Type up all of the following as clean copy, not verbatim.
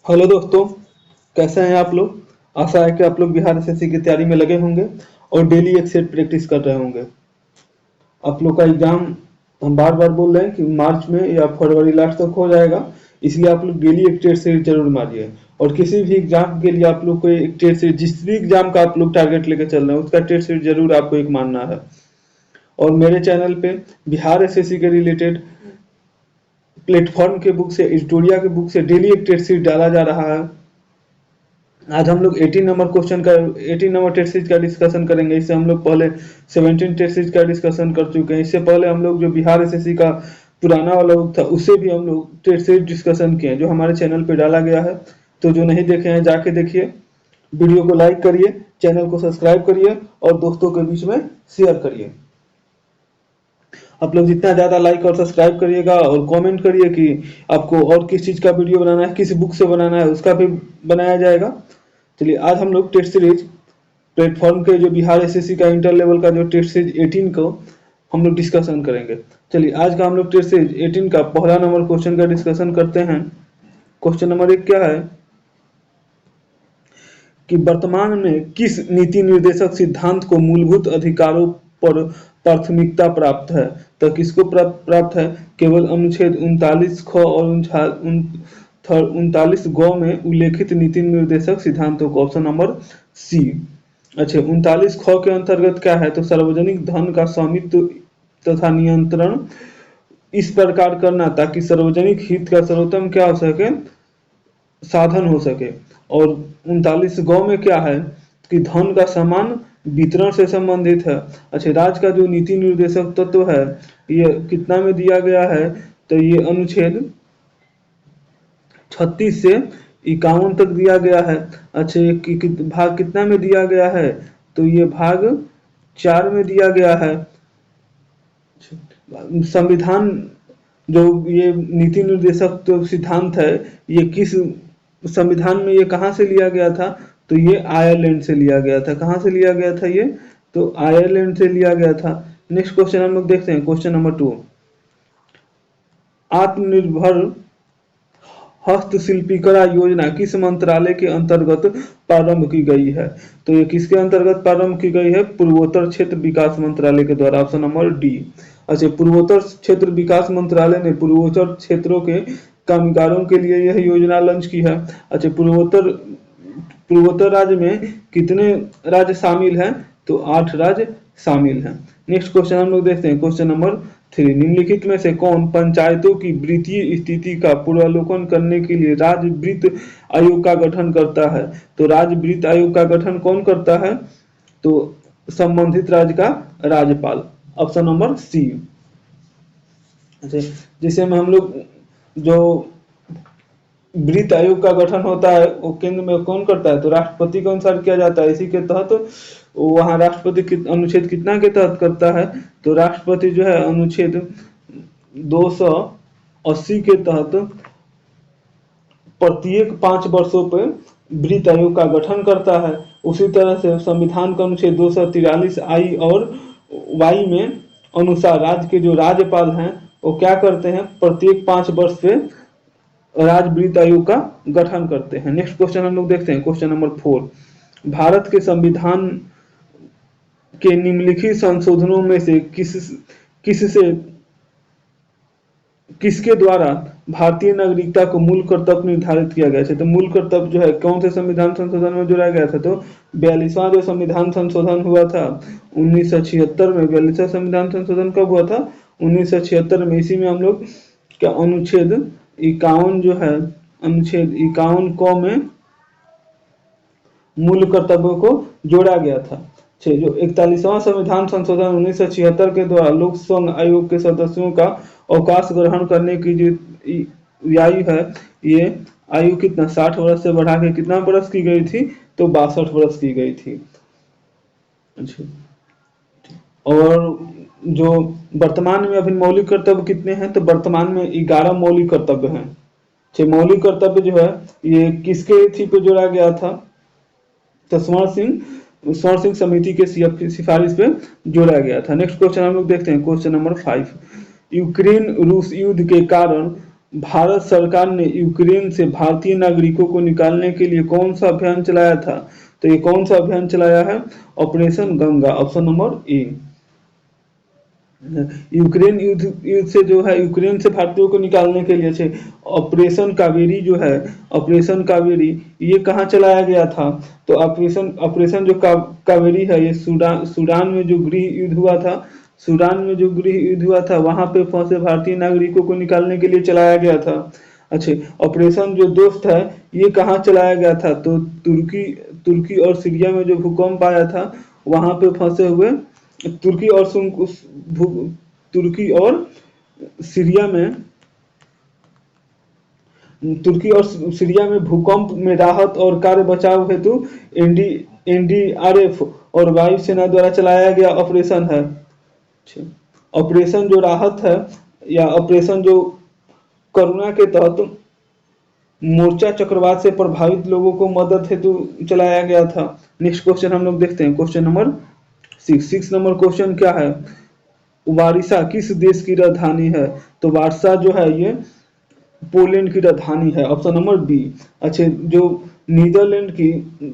Hello दोस्तों, कैसे हैं आप लोग। आशा है कि आप लोग बिहार एसएससी की तैयारी में लगे होंगे और डेली एक सेट प्रैक्टिस कर रहे होंगे। आप लोग का एग्जाम हम बार बार बोल रहे हैं कि मार्च में या फरवरी लास्ट तक हो जाएगा, इसलिए आप लोग डेली एक टेस्ट सीरीज जरूर मारिए। और किसी भी एग्जाम के लिए आप लोग को एक टेस्ट सीरीज, जिस भी एग्जाम का आप लोग टारगेट लेकर चल रहे हैं उसका टेस्ट सीरीज जरूर आपको एक मानना है। और मेरे चैनल पे बिहार एसएससी के रिलेटेड प्लेटफॉर्म के बुक से, एडिटोरिया के बुक से डेली एक टेस्ट सीरीज डाला जा रहा है। आज हम लोग 18 नंबर टेस्ट सीरीज का डिस्कशन करेंगे। इससे हम लोग पहले 17 टेस्ट सीरीज का डिस्कशन कर चुके हैं। इससे पहले हम लोग जो बिहार एसएससी का पुराना वाला बुक था उससे भी हम लोग टेस्ट सीरीज डिस्कशन किए हैं, जो हमारे चैनल पे डाला गया है। तो जो नहीं देखे हैं जाके देखिए। वीडियो को लाइक करिए, चैनल को सब्सक्राइब करिए और दोस्तों के बीच में शेयर करिए। आप लोग जितना ज़्यादा लाइक और सब्सक्राइब करिएगा और कमेंट करिए कि आपको और किस चीज़ का वीडियो बनाना है, किस बुक से बनाना है, उसका भी बनाया जाएगा। चलिए, आज हम लोग टेस्ट सीरीज प्लेटफॉर्म के जो बिहार एसएससी का इंटर लेवल का जो टेस्ट सीरीज 18 को हम लोग डिस्कशन करेंगे। चलिए, आज का हम लोग टेस्ट सीरीज 18 का पहला नंबर क्वेश्चन का डिस्कशन करते हैं। क्वेश्चन नंबर 1 क्या है कि वर्तमान में किस नीति निर्देशक सिद्धांत को मूलभूत अधिकारों पर प्राथमिकता प्राप्त है। तो किसको प्राप्त है, केवल अनुच्छेद 39 ख और 39 ग में उल्लेखित नीति निर्देशक सिद्धांतों को। Option number C. अच्छा, 39 ख के अंतर्गत क्या है, तो सार्वजनिक धन का स्वामित्व तथा नियंत्रण इस प्रकार करना ताकि सार्वजनिक हित का सर्वोत्तम क्या हो सके, साधन हो सके। और 39 गौ में क्या है कि धन का समान वितरण से संबंधित है। अच्छा, राज्य का जो नीति निर्देशक तत्व है ये कितना में दिया गया है, तो ये अनुच्छेद 36 से 51 तक दिया गया है। अच्छा, भाग कितना में दिया गया है, तो ये भाग 4 में दिया गया है। संविधान जो ये नीति निर्देशक तो सिद्धांत है, ये किस संविधान में, ये कहाँ से लिया गया था, तो ये आयरलैंड से लिया गया था। कहाँ से लिया गया था ये, तो आयरलैंड से लिया गया था। नेक्स्ट क्वेश्चन हम लोग देखते हैं, क्वेश्चन नंबर 2। आत्मनिर्भर हस्तशिल्पिकला योजना किस मंत्रालय के अंतर्गत प्रारंभ की गई है, तो ये किसके अंतर्गत प्रारंभ की गई है, पूर्वोत्तर क्षेत्र विकास मंत्रालय के द्वारा। Option number D. अच्छा, पूर्वोत्तर क्षेत्र विकास मंत्रालय ने पूर्वोत्तर क्षेत्रों के कामगारों के लिए यह योजना लॉन्च की है। अच्छा, पूर्वोत्तर राज्य में कितने राज्य शामिल हैं, तो 8 राज्य शामिल हैं। नेक्स्ट क्वेश्चन हम लोग देखते हैं, क्वेश्चन नंबर 3। निम्नलिखित में से कौन पंचायतों की वित्तीय स्थिति का पूर्वावलोकन करने के लिए राज्य वित्त आयोग का गठन करता है, तो राज्य वित्त आयोग का गठन कौन करता है, तो संबंधित राज्य का राज्यपाल। Option number C. अच्छा, जिसे में हम लोग जो वित्त आयोग का गठन होता है वो केंद्र में कौन करता है, तो राष्ट्रपति के अनुसार किया जाता है। इसी के तहत वहाँ राष्ट्रपति अनुच्छेद कितना के तहत करता है, तो राष्ट्रपति जो है अनुच्छेद 280 के तहत प्रत्येक 5 वर्षों पर वित्त आयोग का गठन करता है। उसी तरह से संविधान का अनुच्छेद 243 आई और वाई में अनुसार राज्य के जो राज्यपाल हैं वो क्या करते हैं, प्रत्येक 5 वर्ष पे राज्य वित्त आयोग का गठन करते हैं। नेक्स्ट क्वेश्चन हम लोग देखते हैं, क्वेश्चन नंबर 4। भारत के संविधान के निम्नलिखित संशोधनों में से किसके द्वारा भारतीय नागरिकता को मूल कर्तव्य निर्धारित किया गया है। तो मूल कर्तव्य जो है कौन से संविधान संशोधन में जोड़ा गया था, तो 42वां जो संविधान संशोधन हुआ था 1976 में। 42वां संविधान संशोधन कब हुआ था, 1976 में। इसी में हम लोग क्या अनुच्छेद 51 जो है, अनुच्छेद 51 क में मूल कर्तव्यों को जोड़ा गया था। जो 41वां संविधान संशोधन 1976 के द्वारा लोक संघ आयोग के सदस्यों का अवकाश ग्रहण करने की जो आयु है, ये आयु कितना 60 वर्ष से बढ़ा के कितना वर्ष की गई थी, तो 62 वर्ष की गई थी। और जो वर्तमान में अभी मौलिक कर्तव्य कितने हैं, तो वर्तमान में 11 मौलिक कर्तव्य हैं। मौलिक कर्तव्य जो है ये किसके थी पे जोड़ा गया था, तो स्वर्ण सिंह समिति के सिफारिश पे जोड़ा गया था। नेक्स्ट क्वेश्चन हम लोग देखते हैं, क्वेश्चन नंबर 5। यूक्रेन रूस युद्ध के कारण भारत सरकार ने यूक्रेन से भारतीय नागरिकों को निकालने के लिए कौन सा अभियान चलाया था? तो ये कौन सा अभियान चलाया है? Operation Ganga, option number A. Ukraine युद्ध से जो है, यूक्रेन से भारतीयों को निकालने के लिए से ऑपरेशन कावेरी जो है, ऑपरेशन कावेरी, ये कहाँ चलाया गया था? तो ऑपरेशन ऑपरेशन जो कावेरी है, ये सूडान में जो गृह युद्ध हुआ था, सूडान में जो गृह युद्ध हुआ था, वहां पे फंसे भारतीय नागरिकों को निकालने के लिए चलाया गया था। अच्छा, ऑपरेशन जो दोस्त है, ये कहाँ चलाया गया था? तो तुर्की तुर्की और सीरिया में जो भूकंप आया था, वहां पे फंसे हुए तुर्की और तुर्की और सीरिया में तुर्की और सीरिया में भूकंप में राहत और कार्य बचाव हेतु एनडीआरएफ और वायुसेना द्वारा चलाया गया ऑपरेशन है। ऑपरेशन जो राहत है या ऑपरेशन जो करुणा के तहत मोर्चा चक्रवात से प्रभावित लोगों को मदद हेतु चलाया गया था। नेक्स्ट क्वेश्चन हम लोग देखते हैं, क्वेश्चन नंबर 6 नंबर क्वेश्चन क्या है? वारिसा किस देश की राजधानी है? तो वारसा जो है ये पोलैंड की राजधानी है, ऑप्शन नंबर बी। अच्छा, जो नीदरलैंड की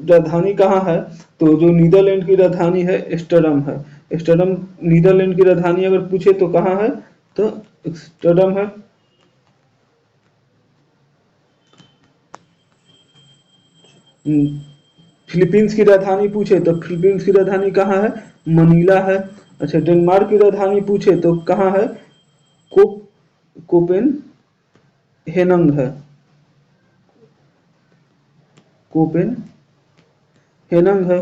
राजधानी कहाँ है? तो जो नीदरलैंड की राजधानी है एम्स्टर्डम है। एम्स्टर्डम नीदरलैंड की राजधानी अगर पूछे तो कहाँ है? तो एम्स्टर्डम है। फिलीपींस की राजधानी पूछे तो फिलीपींस की राजधानी कहाँ है? मनीला है। अच्छा, डेनमार्क की राजधानी पूछे तो कहाँ है? कोप कोपेन हेनंग है, कोपेन हेनंग है।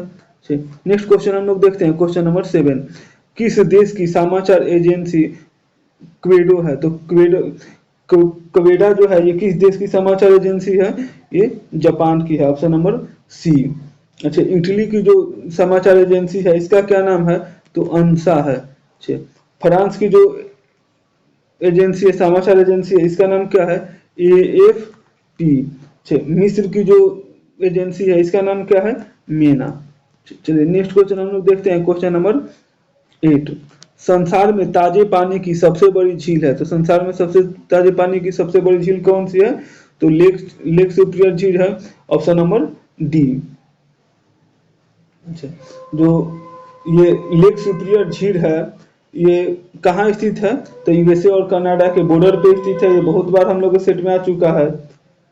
नेक्स्ट क्वेश्चन हम लोग देखते हैं, क्वेश्चन नंबर 7। किस देश की समाचार एजेंसी क्वेडो है? तो क्वेडा जो है ये किस देश की समाचार एजेंसी है? ये जापान की है, ऑप्शन नंबर सी। अच्छा, इटली की जो समाचार एजेंसी है इसका क्या नाम है? तो अंसा है। अच्छा, फ्रांस की जो एजेंसी है, समाचार एजेंसी है, इसका नाम क्या है? AFP। मिस्र की जो एजेंसी है इसका नाम क्या है? मेना। चलिए नेक्स्ट क्वेश्चन हम लोग देखते हैं, क्वेश्चन नंबर 8। संसार में ताजे पानी की सबसे बड़ी झील है? तो संसार में सबसे ताजे पानी की सबसे बड़ी झील कौन सी है? तो लेक सुपिरियर झील है, ऑप्शन नंबर डी। अच्छा, जो ये लेक सुपिरियर झील है ये कहाँ स्थित है? तो यूएसए और कनाडा के बॉर्डर पे स्थित है। ये बहुत बार हम लोग के सेट में आ चुका है।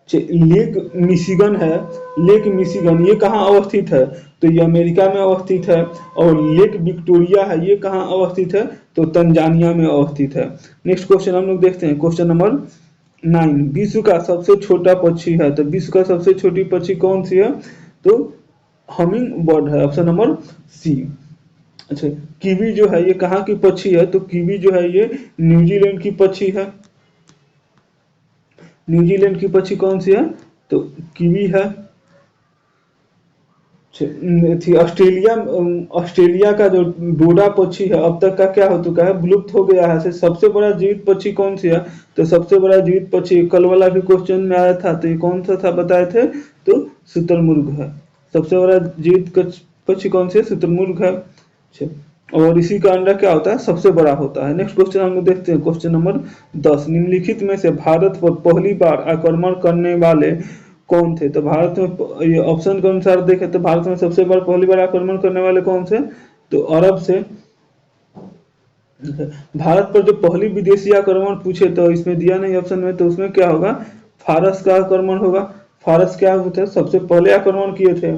लेक मिशिगन है, लेक मिशिगन ये कहाँ अवस्थित है? तो ये अमेरिका में अवस्थित है। और लेक विक्टोरिया है, ये कहाँ अवस्थित है? तो तंजानिया में अवस्थित है। नेक्स्ट क्वेश्चन हम लोग देखते हैं, क्वेश्चन नंबर 9। विश्व का सबसे छोटा पक्षी है? तो विश्व का सबसे छोटी पक्षी कौन सी है? तो हमिंग बर्ड है, ऑप्शन नंबर सी। अच्छा, कीवी जो है ये कहाँ की पक्षी है? तो कीवी जो है ये न्यूजीलैंड की पक्षी है। न्यूजीलैंड की पक्षी कौन सी है? तो कीवी है। थी ऑस्ट्रेलिया का जो डोडा पक्षी है अब तक का क्या हो चुका है? विलुप्त हो गया है। सबसे बड़ा जीवित पक्षी कौन सी है? तो सबसे बड़ा जीवित पक्षी कल वाला भी क्वेश्चन में आया था, तो ये कौन सा था बताए थे? तो शुतुरमुर्ग है। सबसे बड़ा जीवित पक्षी कौन सी है? शुतुरमुर्ग है। और इसी का अंडा क्या होता है? सबसे बड़ा होता है। नेक्स्ट क्वेश्चन हम लोग देखते हैं, क्वेश्चन नंबर 10। निम्नलिखित में से भारत पर पहली बार आक्रमण करने वाले कौन थे? तो भारत में ये ऑप्शन के अनुसार देखें तो भारत में सबसे बार पहली बार आक्रमण करने वाले कौन से? तो अरब से। भारत पर जो पहली विदेशी आक्रमण पूछे तो इसमें दिया नहीं ऑप्शन में, तो उसमें क्या होगा? फारस का आक्रमण होगा। फारस क्या होते हैं? सबसे पहले आक्रमण किए थे।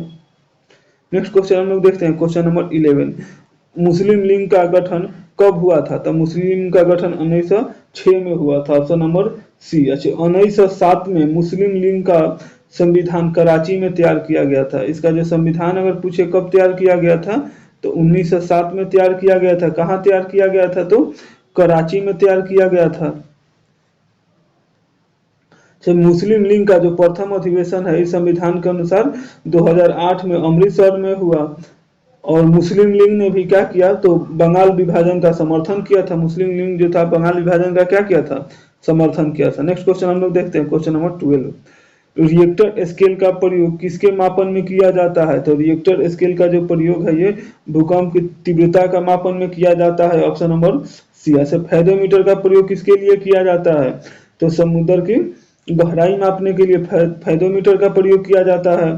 नेक्स्ट क्वेश्चन हम लोग देखते हैं, क्वेश्चन नंबर 11। मुस्लिम लीग का गठन कब हुआ था? तो मुस्लिम लीग का गठन 1906 में हुआ था, ऑप्शन नंबर सी। अच्छा, 1907 में मुस्लिम लीग का संविधान कराची में तैयार किया गया था। इसका जो संविधान अगर पूछे कब तैयार किया गया था, तो 1907 में तैयार किया गया था। कहाँ तैयार किया गया था? तो कराची में तैयार किया गया था। मुस्लिम लीग का जो प्रथम अधिवेशन है इस संविधान के अनुसार 2008 में अमृतसर में हुआ। और मुस्लिम लीग ने भी क्या किया? तो बंगाल विभाजन का समर्थन किया था। मुस्लिम लीग जो था बंगाल विभाजन का क्या किया था? समर्थन किया था। नेक्स्ट क्वेश्चन हम लोग देखते हैं, क्वेश्चन नंबर 12। रिएक्टर स्केल का प्रयोग किसके मापन में किया जाता है? तो रिएक्टर स्केल का जो प्रयोग है ये भूकंप की तीव्रता का मापन में किया जाता है, ऑप्शन नंबर सी। ऐसे फेरोमीटर का प्रयोग किसके लिए किया जाता है? तो समुद्र की गहराई मापने के लिए फेदोमीटर का प्रयोग किया जाता है।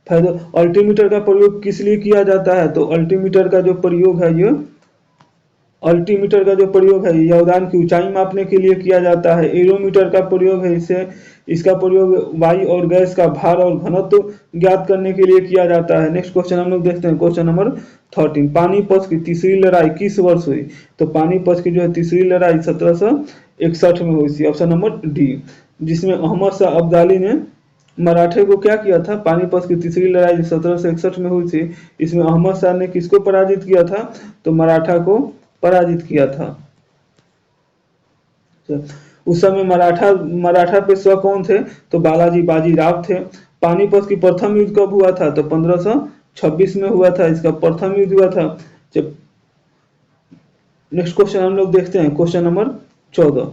अल्टीमीटर का प्रयोग किस लिए किया जाता है? तो अल्टीमीटर का जो प्रयोग है ये अल्टीमीटर का जो प्रयोग है यह उड़ान की ऊंचाई मापने के लिए किया जाता है। एरोमीटर का प्रयोग है इसे इसका प्रयोग वायु और गैस का भार और घनत्व ज्ञात करने के लिए किया जाता है। नेक्स्ट क्वेश्चन हम लोग देखते हैं, क्वेश्चन नंबर 13। पानीपत की तीसरी लड़ाई किस वर्ष हुई? तो पानीपत की जो है तीसरी लड़ाई 1761 में हुई थी, ऑप्शन नंबर डी। जिसमें अहमद शाह अब्दाली ने मराठे को क्या किया था? पानीपत की तीसरी लड़ाई 1761 में हुई थी, इसमें अहमद शाह ने किसको पराजित किया था? तो मराठा को पराजित किया था। उस समय मराठा मराठा पेशवा कौन थे? तो बालाजी बाजीराव थे। पानीपत की प्रथम युद्ध कब हुआ था? तो 1526 में हुआ था, इसका प्रथम युद्ध हुआ था। जब नेक्स्ट क्वेश्चन हम लोग देखते हैं, क्वेश्चन नंबर 14।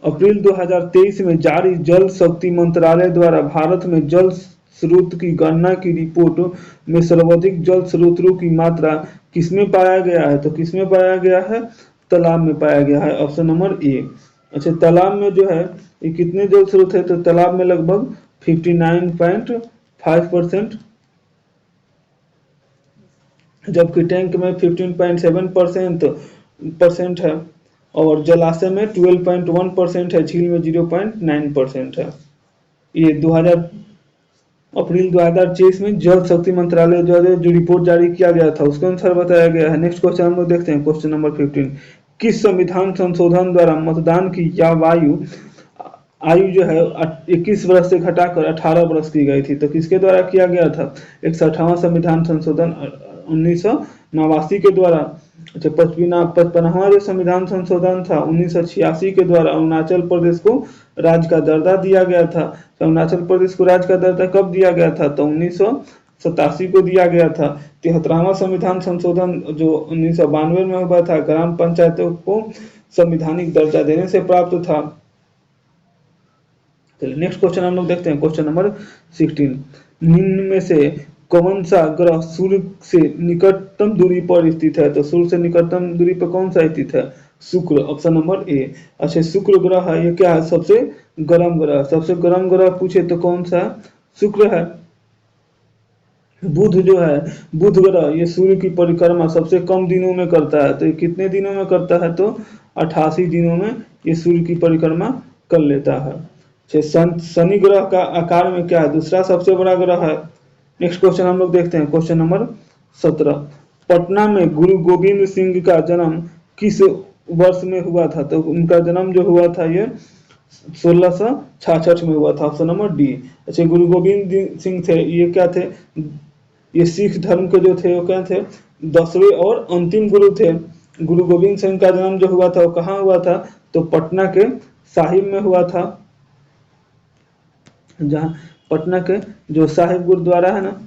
अप्रैल 2023 में जारी जल शक्ति मंत्रालय द्वारा भारत में जल स्रोत की गणना की रिपोर्ट में सर्वाधिक जल स्रोतों की मात्रा किसमें पाया गया है? तो किसमें पाया गया है? तालाब में पाया गया है, ऑप्शन नंबर ए। अच्छा, तालाब में जो है ये कितने जल स्रोत है? तो तालाब में लगभग 59.5%, जबकि टैंक में 15.7% है, और जलाशय में 12.1% है, झील में 0.9% है। ये 2000 अप्रैल 2023 में जल शक्ति मंत्रालय जो रिपोर्ट जारी किया गया था उसके अनुसार बताया गया है। नेक्स्ट क्वेश्चन हम लोग देखते हैं, क्वेश्चन नंबर 15। किस संविधान संशोधन द्वारा मतदान की या आयु जो है 21 वर्ष से घटाकर 18 वर्ष की गई थी? तो किसके द्वारा किया गया था? 61वां संविधान संशोधन 1989 के द्वारा। अच्छा, 55वां जो संविधान संशोधन था 1986 के द्वारा अरुणाचल प्रदेश को राज्य का दर्जा दिया गया था। तो अरुणाचल प्रदेश को राज्य का दर्जा कब दिया गया था? तो 1987 को दिया गया था। 73वां संविधान संशोधन जो 1992 में हुआ था, ग्राम पंचायतों को संवैधानिक दर्जा देने से प्राप्त था। चलिए नेक्स्ट क्वेश्चन हम लोग देखते हैं, क्वेश्चन नंबर 16। निम्न में से कौन सा ग्रह सूर्य से निकटतम दूरी पर स्थित है? तो सूर्य से निकटतम दूरी पर कौन सा स्थित है? शुक्र, ऑप्शन नंबर ए। अच्छा, शुक्र ग्रह है ये क्या है? सबसे गर्म ग्रह। सबसे गर्म ग्रह पूछे तो कौन सा? शुक्र है। बुध जो है, बुध ग्रह ये सूर्य की परिक्रमा सबसे कम दिनों में करता है। तो ये कितने दिनों में करता है? तो 88 दिनों में ये सूर्य की परिक्रमा कर लेता है। शनि ग्रह का आकार में क्या है? दूसरा सबसे बड़ा ग्रह है। नेक्स्ट क्वेश्चन हम लोग देखते हैं, क्वेश्चन नंबर 17। पटना में गुरु गोविंद सिंह का जन्म किस वर्ष में हुआ था? तो उनका जन्म जो हुआ था ये 1666 में हुआ था, ऑप्शन नंबर डी। अच्छा, गुरु गोविंद सिंह थे ये क्या थे? ये सिख धर्म के जो थे वो क्या थे? 10वें और अंतिम गुरु थे। गुरु गोविंद सिंह का जन्म जो हुआ था वो कहाँ हुआ था? तो पटना के साहिब में हुआ था, जहाँ पटना के जो साहिब गुरुद्वारा है ना,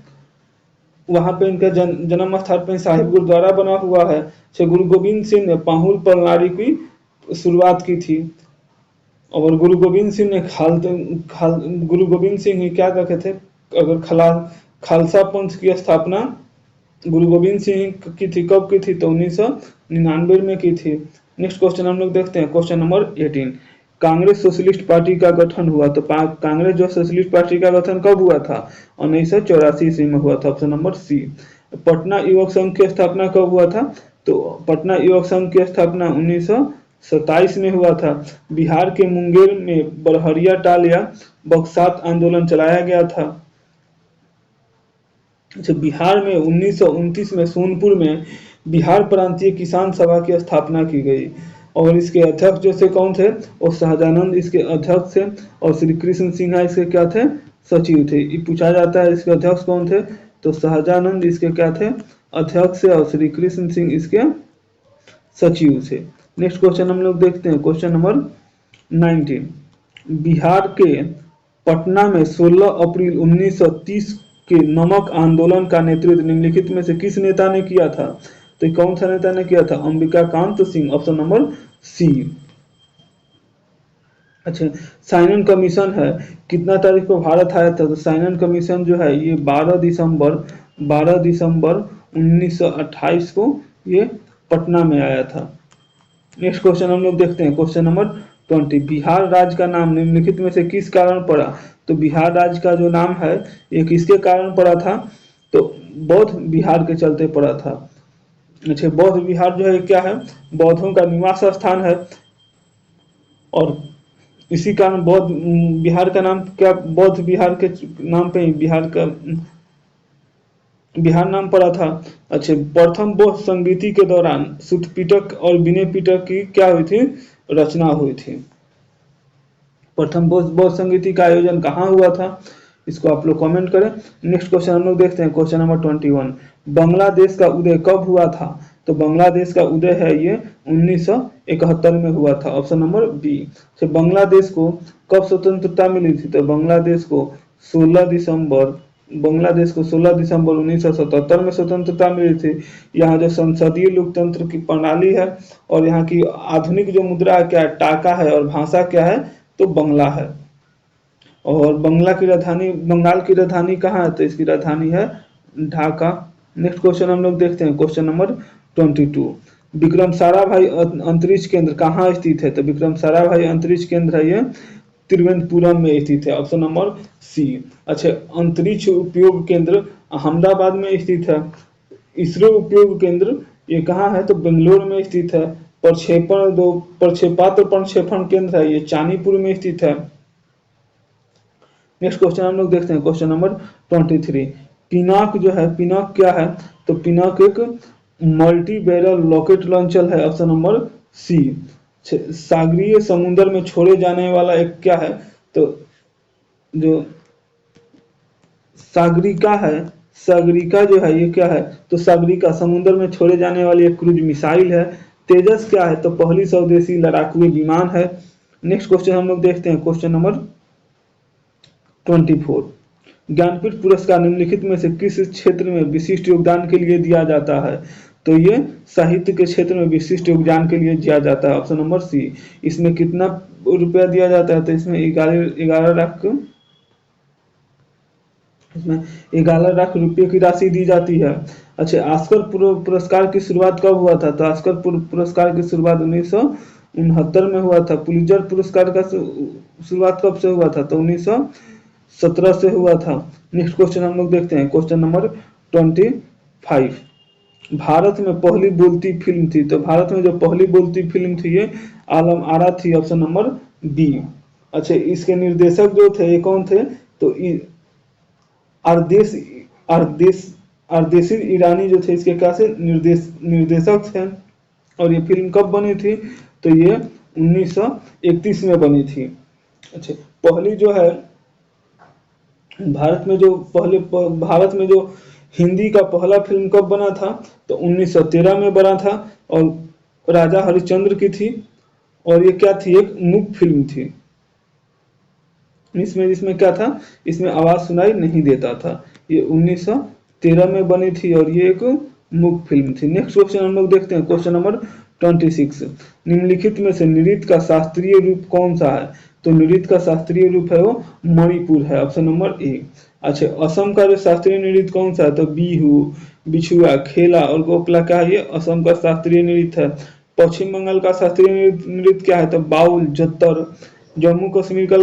वहां पे इनका जन्म स्थान पे साहिब गुरुद्वारा बना हुआ है। गुरु गोविंद सिंह ने पाहुल प्रणाली की शुरुआत की थी, और गुरु गोविंद सिंह ने गुरु गोविंद सिंह ही क्या कहते थे? अगर खालसा पंथ की स्थापना गुरु गोविंद सिंह की थी। कब की थी? तो 1999 में की थी। नेक्स्ट क्वेश्चन हम लोग देखते हैं, question number 18। Congress socialist party का गठन हुआ। तो कांग्रेस जो सोशलिस्ट पार्टी का गठन कब हुआ था? 1984 ईस्वी में हुआ था, ऑप्शन नंबर सी। पटना युवक संघ की स्थापना कब हुआ था? तो पटना युवक संघ की स्थापना 1927 में हुआ था। बिहार के मुंगेर में बरहरिया टाल या बक्सात आंदोलन चलाया गया था। अच्छा, बिहार में 1929 में सोनपुर में बिहार प्रांतीय किसान सभा की स्थापना की गई, और इसके अध्यक्ष जो से कौन थे? और शाहजानंद इसके अध्यक्ष थे, और श्री कृष्ण सिन्हा इसके क्या थे? सचिव थे। ये पूछा जाता है इसके अध्यक्ष कौन थे? तो शाहजानंद इसके क्या थे? अध्यक्ष, और श्री कृष्ण सिंह इसके सचिव थे। नेक्स्ट क्वेश्चन हम लोग देखते हैं, क्वेश्चन नंबर 19। बिहार के पटना में 16 अप्रैल 1930 के नमक आंदोलन का नेतृत्व निम्नलिखित में से किस नेता ने किया था? तो कौन सा नेता ने किया था? Ambika Kant Singh, option number C. अच्छा, साइनन कमीशन है कितना तारीख को भारत आया था? तो साइनन कमीशन जो है ये 12 दिसंबर 1928 को ये पटना में आया था। नेक्स्ट क्वेश्चन हम लोग देखते हैं, क्वेश्चन नंबर 20। बिहार राज्य का नाम निम्नलिखित में से किस कारण पड़ा? तो बिहार राज्य का जो नाम है ये किसके कारण पड़ा था? तो बौद्ध बिहार के चलते पड़ा था। अच्छा, बौद्ध बिहार जो है क्या है? बौद्धों का निवास स्थान है, और इसी कारण बौद्ध बिहार का नाम क्या, बौद्ध बिहार के नाम पे ही बिहार नाम पड़ा था। अच्छा, प्रथम बौद्ध संगीति के दौरान सुत्त पिटक और विनय पिटक की क्या हुई थी? रचना हुई थी। प्रथम बौद्ध संगीति का आयोजन कहाँ हुआ था? इसको आप लोग कमेंट करें। नेक्स्ट क्वेश्चन हम लोग देखते हैं, क्वेश्चन नंबर 21। बांग्लादेश का उदय कब हुआ था? तो बांग्लादेश का उदय है ये 1971 में हुआ था, ऑप्शन नंबर बी। तो बांग्लादेश को कब स्वतंत्रता मिली थी? तो बांग्लादेश को 16 दिसंबर 1977 में स्वतंत्रता मिली थी। यहाँ जो संसदीय लोकतंत्र की प्रणाली है और यहाँ की आधुनिक जो मुद्रा क्या है, टाका है, और भाषा क्या है? तो बंगला है। और बंगाल की राजधानी कहाँ है? तो इसकी राजधानी है ढाका। नेक्स्ट क्वेश्चन हम लोग देखते हैं, क्वेश्चन नंबर 22। विक्रम साराभाई अंतरिक्ष केंद्र कहाँ स्थित है? तो विक्रम साराभाई अंतरिक्ष केंद्र है ये तिरुवनंतपुरम में स्थित है, ऑप्शन नंबर सी। अच्छा, अंतरिक्ष उपयोग केंद्र अहमदाबाद में स्थित है। इसरो उपयोग केंद्र ये कहाँ है? तो बेंगलोर में स्थित है। प्रक्षेपात्र प्रक्षेपण केंद्र है ये चांदीपुर में स्थित है। नेक्स्ट क्वेश्चन हम लोग देखते हैं, क्वेश्चन नंबर 23। पिनाक जो है, पिनाक क्या है? तो पिनाक एक मल्टी बैरल रॉकेट लॉन्चर है, ऑप्शन नंबर सी। सागरीय समुद्र में छोड़े जाने वाला एक क्या है? तो जो सागरिका है, सागरिका जो है ये क्या है? तो सागरिका समुद्र में छोड़े जाने वाली एक क्रूज मिसाइल है। तेजस क्या है? तो पहली स्वदेशी लड़ाकू विमान है। नेक्स्ट क्वेश्चन हम लोग देखते हैं, क्वेश्चन नंबर 24। ज्ञानपीठ पुरस्कार निम्नलिखित में से किस क्षेत्र में विशिष्ट योगदान के लिए दिया जाता है? तो ये साहित्य के क्षेत्र में विशिष्ट योगदान के लिए दिया जाता है, ऑप्शन नंबर सी। इसमें कितना रुपया दिया जाता है? तो इसमें 11 लाख रुपये की राशि दी जाती है। अच्छा, ऑस्कर पुरस्कार की शुरुआत कब हुआ था? तो ऑस्कर पुरस्कार की शुरुआत 1969 में हुआ था। पुलित्जर पुरस्कार का शुरुआत कब से हुआ था? तो 1917 से हुआ था। नेक्स्ट क्वेश्चन हम लोग देखते हैं, क्वेश्चन नंबर 25। भारत में पहली बोलती फिल्म थी, तो भारत में जो पहली बोलती फिल्म थी ये आलम आरा थी, ऑप्शन नंबर बी। अच्छा, इसके निर्देशक जो थे ये कौन थे? तो आरदेश आरदेश आरदेशी ईरानी जो थे इसके क्या से निर्देशक थे। और ये फिल्म कब बनी थी? तो ये 1931 में बनी थी। अच्छा, पहली जो है भारत में जो हिंदी का पहला फिल्म कब बना था? तो 1913 में बना था, और राजा हरिश्चंद्र की थी, और ये क्या थी? एक मूक फिल्म थी। इसमें क्या था? इसमें आवाज सुनाई नहीं देता था। ये 1913 में बनी थी, और ये एक मूक फिल्म थी। नेक्स्ट क्वेश्चन हम लोग देखते हैं, क्वेश्चन नंबर 26। निम्नलिखित में से नृत्य का शास्त्रीय रूप कौन सा है? तो नृत्य का शास्त्रीय रूप है वो मणिपुर है, ऑप्शन नंबर ए। अच्छा, असम का जो शास्त्रीय नृत्य कौन सा है? तो बिहू, बिछुआ, खेला और गोपला क्या है? ये असम का शास्त्रीय नृत्य है। पश्चिम बंगाल का शास्त्रीय नृत्य क्या है? तो बाउल, जत्तर। जम्मू कश्मीर का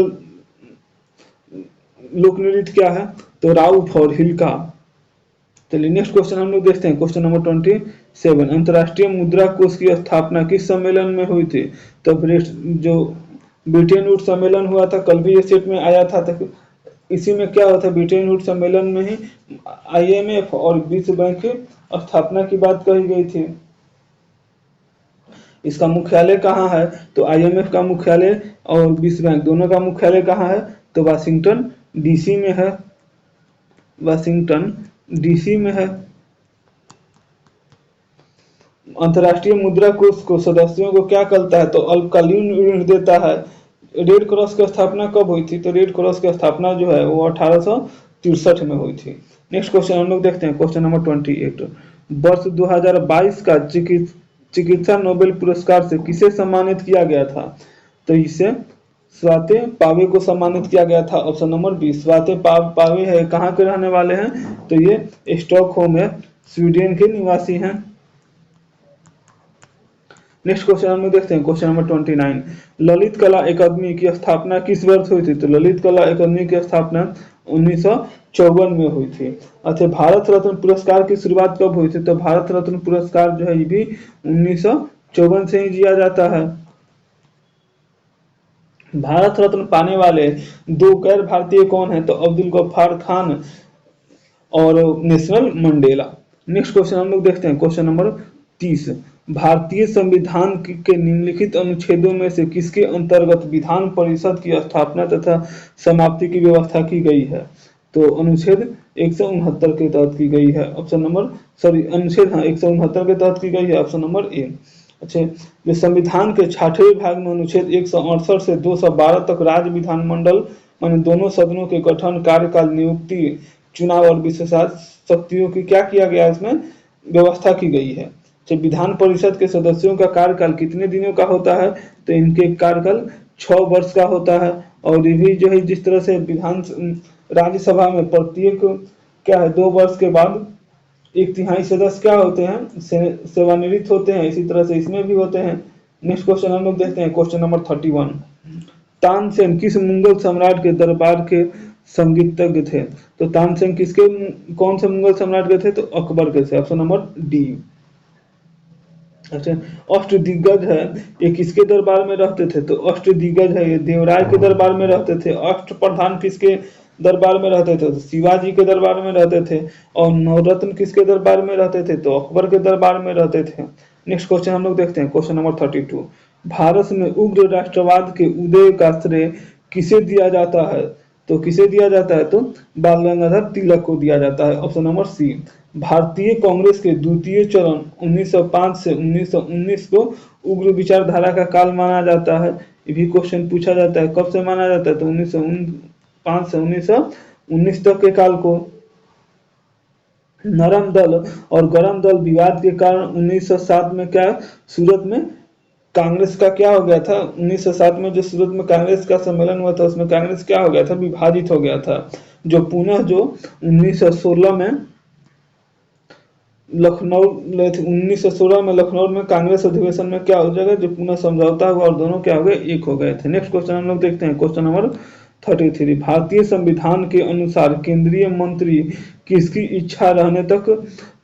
लोक नृत्य क्या है? तो राउफ और हिलका। चलिए नेक्स्ट क्वेश्चन हम लोग देखते हैं, क्वेश्चन नंबर 27। अंतर्राष्ट्रीय मुद्रा कोष की स्थापना किस सम्मेलन में हुई थी? तो जो ब्रिटेन वुड सम्मेलन हुआ था, कल भी ये सेट में आया था। तो इसी में क्या हुआ था? ब्रिटेन वुड सम्मेलन में ही IMF और विश्व बैंक की स्थापना की बात कही गई थी। इसका मुख्यालय कहाँ है? तो IMF का मुख्यालय और विश्व बैंक दोनों का मुख्यालय कहाँ है? तो वाशिंगटन DC में है, वाशिंगटन DC में है। अंतर्राष्ट्रीय मुद्रा कोष को सदस्यों को क्या करता है? तो अल्पकालीन ऋण देता है। रेड क्रॉस की स्थापना कब हुई थी? तो रेड क्रॉस की स्थापना जो है वो 1863 में हुई थी। नेक्स्ट क्वेश्चन हम लोग देखते हैं, क्वेश्चन नंबर 28। वर्ष 2022 का चिकित्सा नोबेल पुरस्कार से किसे सम्मानित किया गया था? तो इसे स्वाते पावे को सम्मानित किया गया था, ऑप्शन नंबर बी। स्वाते पावे है, कहाँ के रहने वाले हैं? तो ये स्टॉकहोम है, स्वीडन के निवासी हैं। नेक्स्ट क्वेश्चन हम लोग देखते हैं, क्वेश्चन नंबर 29। ललित कला अकादमी की स्थापना किस वर्ष हुई थी? तो ललित कला अकादमी की स्थापना 1954 में हुई थी। अच्छा, भारत रत्न पुरस्कार की शुरुआत कब हुई थी? तो भारत रत्न पुरस्कार जो है ये भी 1954 से ही दिया जाता है। भारत रत्न पाने वाले दो गैर भारतीय कौन है? तो अब्दुल गफ्फार खान और नेशनल मंडेला। नेक्स्ट क्वेश्चन हम लोग देखते हैं, क्वेश्चन नंबर 30। भारतीय संविधान के निम्नलिखित अनुच्छेदों में से किसके अंतर्गत विधान परिषद की स्थापना तथा समाप्ति की व्यवस्था की गई है? तो अनुच्छेद 169 के तहत की गई है। ऑप्शन नंबर अनुच्छेद 169 के तहत की गई है, ऑप्शन नंबर ए। अच्छा, जो संविधान के 6वें भाग में अनुच्छेद 168 से 212 तक राज्य विधानमंडल माने दोनों सदनों के गठन, कार्यकाल, नियुक्ति, चुनाव और विशेषाधिकार शक्तियों की क्या किया गया, इसमें व्यवस्था की गई है। जब विधान परिषद के सदस्यों का कार्यकाल कितने दिनों का होता है? तो इनके कार्यकाल 6 वर्ष का होता है। और ये भी जो है जिस तरह से विधान राज्यसभा में प्रत्येक क्या है 2 वर्ष के बाद 1/3 सदस्य क्या होते हैं, सेवानिवृत्त होते हैं, इसी तरह से इसमें भी होते हैं। नेक्स्ट क्वेश्चन हम लोग देखते हैं, क्वेश्चन नंबर 31। तानसेन किस मुगल सम्राट के दरबार के संगीतज्ञ थे? तो तानसेन कौन से मुगल सम्राट के थे? तो अकबर के थे, ऑप्शन नंबर डी। अच्छा, अष्टदिग्गज है, ये किसके दरबार में रहते थे? तो अष्टदिग्गज है ये देवराय के दरबार में रहते थे। अष्ट प्रधान किसके दरबार में रहते थे? तो शिवाजी के दरबार में रहते थे। और नवरत्न किसके दरबार में रहते थे? तो अकबर के दरबार में रहते थे। नेक्स्ट क्वेश्चन हम लोग देखते हैं, क्वेश्चन नंबर 32। भारत में उग्र राष्ट्रवाद के उदय का श्रेय किसे दिया जाता है? तो किसे दिया जाता है? तो बाल गंगाधर तिलक को दिया जाता है, ऑप्शन नंबर सी। भारतीय कांग्रेस के द्वितीय चरण 1905 से 1919 को उग्र विचारधारा का काल माना जाता है। ये भी क्वेश्चन पूछा जाता है, कब से माना जाता है? तो 1905 से 1919 तक के काल को। नरम दल और गरम दल विवाद के कारण 1907 में क्या सूरत में कांग्रेस का क्या हो गया था? 1907 में जो सूरत में कांग्रेस का सम्मेलन हुआ था उसमें कांग्रेस क्या हो गया था? विभाजित हो गया था। जो पुनः जो 1916 में लखनऊ 1916 में लखनऊ में कांग्रेस अधिवेशन में क्या हो जाएगा? जो पुनः समझौता हुआ और दोनों क्या हो गए? एक हो गए थे। नेक्स्ट क्वेश्चन हम लोग देखते हैं, क्वेश्चन नंबर 33। भारतीय संविधान के अनुसार केंद्रीय मंत्री किसकी इच्छा रहने तक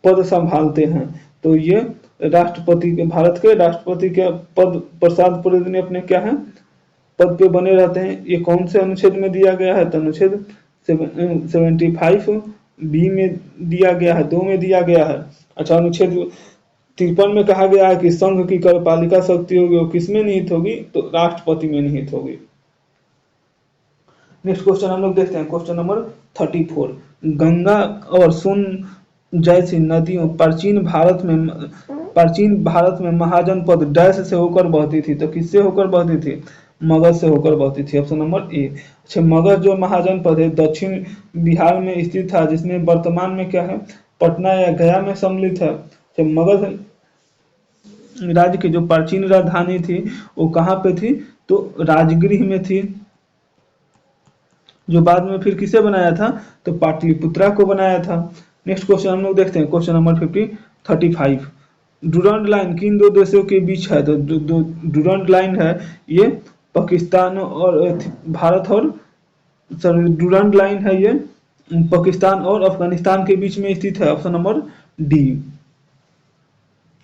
पद संभालते हैं? तो ये राष्ट्रपति के, भारत के राष्ट्रपति के पद प्रसाद पुरोहित ने अपने क्या है पद पे बने रहते हैं। ये कौन से अनुच्छेद में दिया गया है? तो अनुच्छेद 75 बी में दिया गया है, 2 में दिया गया है। अच्छा, अनुच्छेद 53 में कहा गया है कि संघ की कार्यपालिका शक्ति होगी वो किसमें निहित होगी? तो राष्ट्रपति में निहित होगी। नेक्स्ट क्वेश्चन हम लोग देखते हैं, क्वेश्चन नंबर 34। गंगा और सोन जैसी नदियों प्राचीन भारत में महाजनपद डैश से होकर बहती थी। तो किससे होकर बहती थी? मगध से होकर बहती थी, ऑप्शन नंबर ए। अच्छा, मगध जो महाजनपद है दक्षिण बिहार में स्थित था, जिसमें वर्तमान में क्या है पटना या गया में सम्मिलित है। तो मगध राज्य की जो प्राचीन राजधानी थी वो कहाँ पे थी? तो राजगृह में थी, जो बाद में फिर किसे बनाया था? तो पाटलिपुत्रा को बनाया था। नेक्स्ट क्वेश्चन हम लोग देखते हैं, क्वेश्चन नंबर 35। डूरंड लाइन किन दो देशों के बीच है? तो डूरंड लाइन है ये पाकिस्तान और भारत और डूरंड लाइन है ये पाकिस्तान और अफगानिस्तान के बीच में स्थित है, ऑप्शन नंबर डी।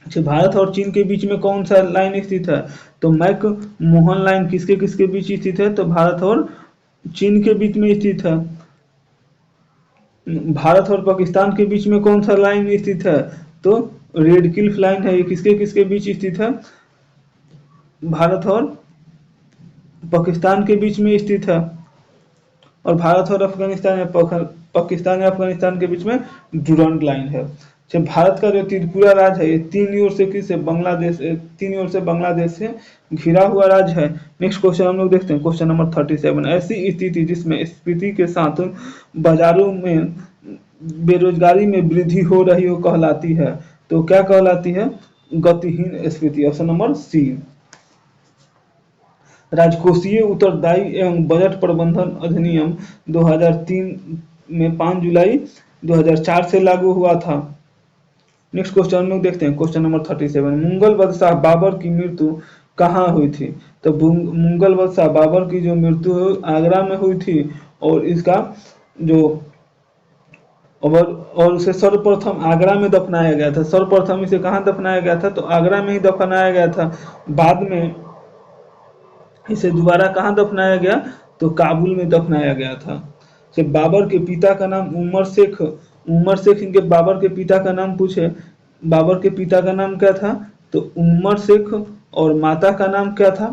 अच्छा, भारत और चीन के बीच में कौन सा लाइन स्थित है? तो मैक मोहन लाइन किसके किसके बीच स्थित है? तो भारत और चीन के बीच में स्थित है। भारत और पाकिस्तान के बीच में कौन सा लाइन स्थित है? तो रेड क्लिफ लाइन है, ये किसके किसके बीच स्थित है? भारत और पाकिस्तान के बीच में स्थित है। और भारत और अफगानिस्तान या पाकिस्तान या अफगानिस्तान के बीच में डूरंड लाइन है। भारत का जो त्रिपुरा राज्य है ये तीन ओर से बांग्लादेश से घिरा हुआ राज्य है। नेक्स्ट क्वेश्चन हम लोग देखते हैं, क्वेश्चन नंबर 37। ऐसी स्थिति जिसमें स्फीति के साथ बाजारों में बेरोजगारी में वृद्धि हो रही हो कहलाती है। तो क्या कहलाती है? गतिहीन स्फीति, ऑप्शन नंबर सी। राजकोषीय उत्तरदायी एवं बजट प्रबंधन अधिनियम 2003 में 5 जुलाई 2004 से लागू हुआ था। नेक्स्ट क्वेश्चन हम लोग देखते हैं, क्वेश्चन नंबर 37। मुगल बादशाह बाबर की मृत्यु कहाँ हुई थी? तो मुगल बादशाह बाबर की जो मृत्यु आगरा में हुई थी, और इसका जो और उसे सर्वप्रथम आगरा में दफनाया गया था। सर्वप्रथम इसे कहाँ दफनाया गया था? तो आगरा में ही दफनाया गया था। बाद में इसे दोबारा कहाँ दफनाया गया? तो काबुल में दफनाया गया था। से बाबर के पिता का नाम उमर शेख इनके बाबर के पिता का नाम पूछे, बाबर के पिता का नाम क्या था? तो उमर शेख, और माता का नाम क्या था?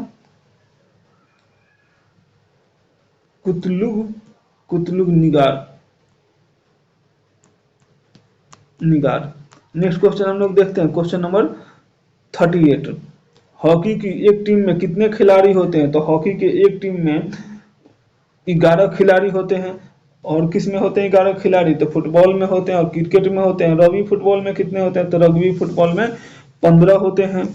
कुतलुग कुतलुग निगार। नेक्स्ट क्वेश्चन हम लोग देखते हैं, क्वेश्चन नंबर 38। हॉकी की एक टीम में कितने खिलाड़ी होते हैं? तो हॉकी के एक टीम में 11 खिलाड़ी होते हैं। और किस में होते हैं 11 खिलाड़ी? तो फुटबॉल में होते हैं और क्रिकेट में होते हैं। रग्बी फुटबॉल में कितने होते हैं? तो रग्बी फुटबॉल में 15 होते हैं।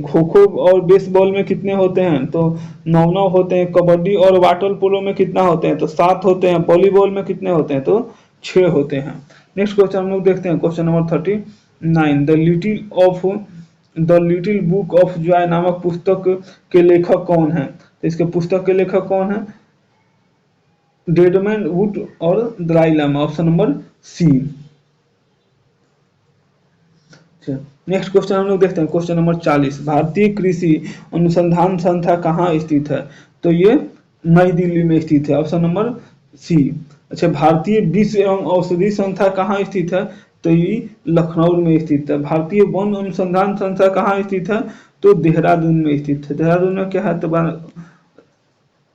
खो खो और बेसबॉल में कितने होते हैं? तो 9 होते हैं। कबड्डी और वाटर पोलो में कितना होते हैं? तो 7 होते हैं। वॉलीबॉल में कितने होते हैं? तो 6 होते हैं। नेक्स्ट क्वेश्चन हम लोग देखते हैं, question number 39। The little book of Joy नामक पुस्तक के लेखक कौन है? तो इसके पुस्तक के लेखक कौन है? डेडमैन वुड और Dalai Lama, option number C. Next question हम लोग देखते हैं, क्वेश्चन नंबर 40। भारतीय कृषि अनुसंधान संस्था कहाँ स्थित है? तो ये नई दिल्ली में स्थित है, ऑप्शन नंबर सी। अच्छा, भारतीय विश्व एवं औषधि संस्था कहाँ स्थित है? तो ये लखनऊ में स्थित है। भारतीय वन अनुसंधान संस्था कहाँ स्थित है? तो देहरादून में स्थित है। देहरादून में क्या है? तो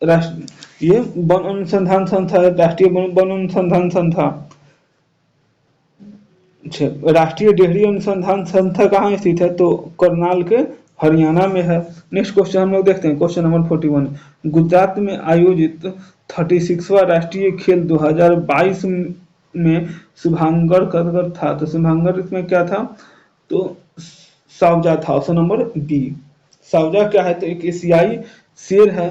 राष्ट्र ये वन अनुसंधान संस्था, राष्ट्रीय वन अनुसंधान संस्था। अच्छा, राष्ट्रीय डेयरी अनुसंधान संस्था कहाँ स्थित है? तो करनाल के हरियाणा में है। नेक्स्ट क्वेश्चन हम लोग देखते हैं, क्वेश्चन नंबर 41। गुजरात में आयोजित 36वां राष्ट्रीय खेल 2022 में शुभांकर कर था। तो शुभांकर इसमें क्या था? तो सावजा था, ऑप्शन नंबर बी। सावजा क्या है? तो एक एशियाई शेर है।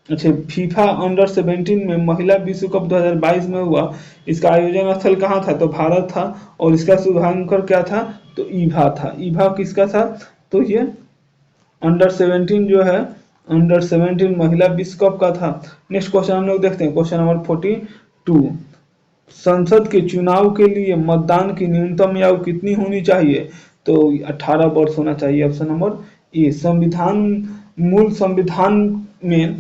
अच्छा, फीफा अंडर 17 में महिला विश्व कप 2022 में हुआ, इसका आयोजन स्थल कहाँ था? तो भारत था। और इसका शुभांकर क्या था? तो ईभा था। ईभा किसका था? तो ये अंडर 17 जो है, अंडर 17 महिला विश्व कप का था। नेक्स्ट क्वेश्चन हम लोग देखते हैं, क्वेश्चन नंबर 42। संसद के चुनाव के लिए मतदान की न्यूनतम आयु कितनी होनी चाहिए? तो 18 वर्ष होना चाहिए, ऑप्शन नंबर ए। मूल संविधान में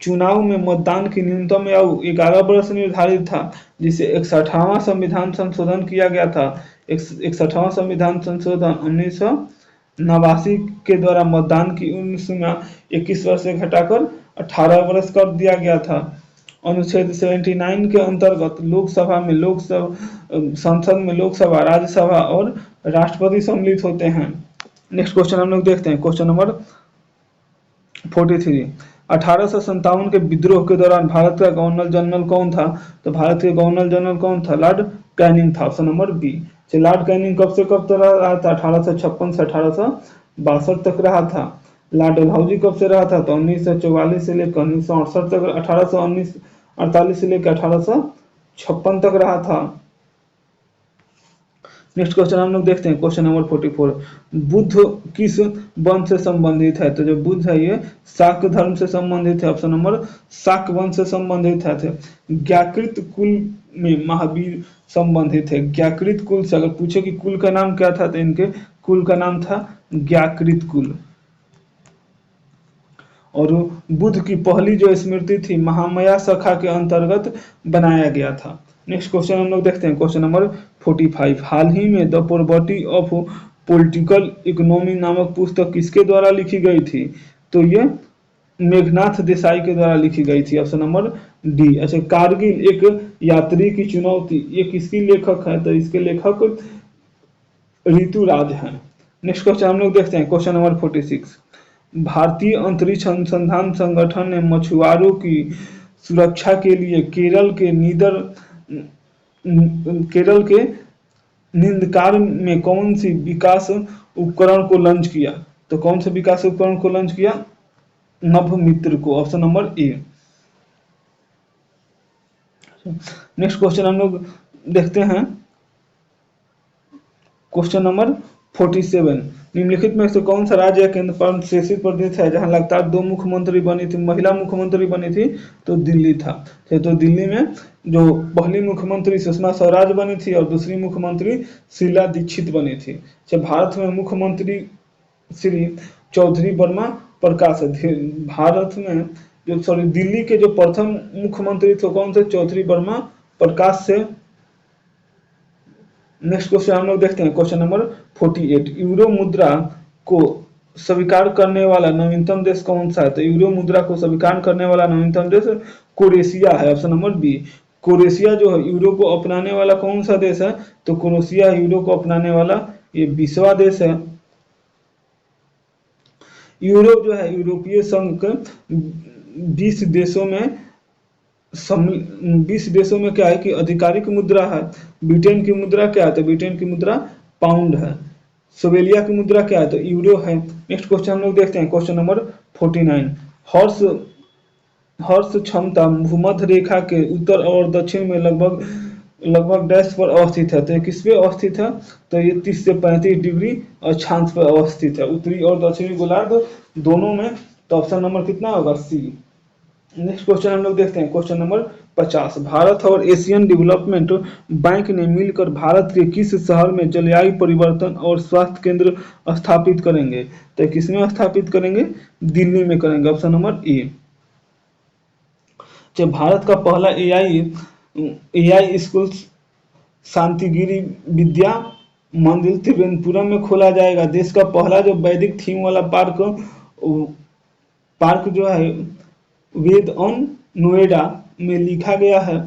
चुनाव में मतदान की न्यूनतम आयु 11 वर्ष निर्धारित था, जिसे 61वां संविधान संशोधन किया गया था। 61वां संविधान संशोधन 1989 के द्वारा मतदान की उम्र सीमा 21 वर्ष से घटाकर 18 वर्ष कर दिया गया था। अनुच्छेद 79 के अंतर्गत संसद में लोकसभा, राज्यसभा और राष्ट्रपति सम्मिलित होते हैं। नेक्स्ट क्वेश्चन हम लोग देखते हैं, क्वेश्चन नंबर 43। 1857 के विद्रोह के दौरान भारत का गवर्नर जनरल कौन था? तो भारत के गवर्नर जनरल कौन था? लॉर्ड कैनिंग था, option number B. Lord Canning कब से कब तक रहा था? 1856 से 1862 तक रहा था। लॉर्ड डलहौजी कब से रहा था? तो 1944 से लेकर 1968 तक, 1848 से लेकर 1856 तक रहा था। नेक्स्ट क्वेश्चन हम लोग देखते हैं, क्वेश्चन नंबर 44। बुद्ध किस वंश से संबंधित है? तो जो बुद्ध है ये शाक्य धर्म से संबंधित है, ऑप्शन नंबर शाक्य वंश से संबंधित है। ज्ञाकृत कुल में महावीर संबंधित है। ज्ञाकृत कुल से अगर पूछे कि कुल का नाम क्या था, तो इनके कुल का नाम था ज्ञाकृत कुल। और बुद्ध की पहली जो स्मृति थी महामाया शाखा के अंतर्गत बनाया गया था। नेक्स्ट क्वेश्चन हम लोग देखते हैं, क्वेश्चन नंबर 45। हाल ही में the property of political economy नामक पुस्तक किसके द्वारा लिखी गई थी? तो ये मेघनाथ देसाई के द्वारा लिखी गई थी, ऑप्शन नंबर डी। अच्छा, कारगिल एक यात्री की चुनौती, ये किसकी लेखक है? तो इसके लेखक ऋतुराज हैं। नेक्स्ट क्वेश्चन हम लोग देखते हैं, क्वेश्चन नंबर 46। भारतीय अंतरिक्ष अनुसंधान संगठन ने मछुआरों की सुरक्षा के लिए केरल के निंदकार में कौन सी विकास उपकरण को लॉन्च किया? तो कौन से विकास उपकरण को लॉन्च किया? नभमित्र को, option number A. Next question हम लोग देखते हैं, क्वेश्चन नंबर 47, निम्नलिखित में से कौन सा राज्य या केंद्र शासित प्रदेश है जहां लगातार 2 मुख्यमंत्री बनी थी, महिला मुख्यमंत्री बनी थी? तो दिल्ली था। तो दिल्ली में जो पहली मुख्यमंत्री सुषमा स्वराज बनी थी और दूसरी मुख्यमंत्री शीला दीक्षित बनी थी। भारत में मुख्यमंत्री श्री चौधरी वर्मा प्रकाश है। भारत में जो दिल्ली के जो प्रथम मुख्यमंत्री थे कौन से? चौधरी वर्मा प्रकाश से। नेक्स्ट क्वेश्चन हम लोग देखते हैं, क्वेश्चन नंबर 48, यूरो मुद्रा को स्वीकार करने वाला नवीनतम देश कौन सा है? तो यूरो मुद्रा को स्वीकार करने वाला नवीनतम देश क्रोएशिया है, ऑप्शन नंबर बी। क्रोएशिया जो है यूरो को अपनाने वाला कौन सा देश है? तो क्रोएशिया यूरो को अपनाने वाला ये 20वां देश है। यूरो जो है यूरोपीय संघ के 20 देशों में 20 देशों में क्या है कि आधिकारिक मुद्रा है। ब्रिटेन की मुद्रा क्या है? तो ब्रिटेन की मुद्रा पाउंड है। स्लोवेनिया की मुद्रा क्या है? तो यूरो है। नेक्स्ट क्वेश्चन हम लोग देखते हैं, क्वेश्चन नंबर 49, हर्ष क्षमता भूमध्य रेखा के उत्तर और दक्षिण में लगभग डैश पर अवस्थित है। तो ये किस पे अवस्थित है? तो ये 30 से 35 डिग्री अक्षांश पर अवस्थित है, उत्तरी और दक्षिणी गोलार्ध दोनों में। तो ऑप्शन नंबर कितना होगा? सी। नेक्स्ट क्वेश्चन हम लोग देखते हैं, क्वेश्चन नंबर 50, भारत और एशियन डेवलपमेंट बैंक ने मिलकर भारत के किस शहर में जलवायु परिवर्तन और स्वास्थ्य केंद्र स्थापित करेंगे? तो किसमें स्थापित करेंगे? दिल्ली में करेंगे, ऑप्शन नंबर ए। भारत का पहला एआई स्कूल शांतिगिरी विद्या मंदिर त्रिवेंद्रपुरम में खोला जाएगा। देश का पहला जो वैदिक थीम वाला पार्क जो है वेद ऑन नोएडा में लिखा गया है।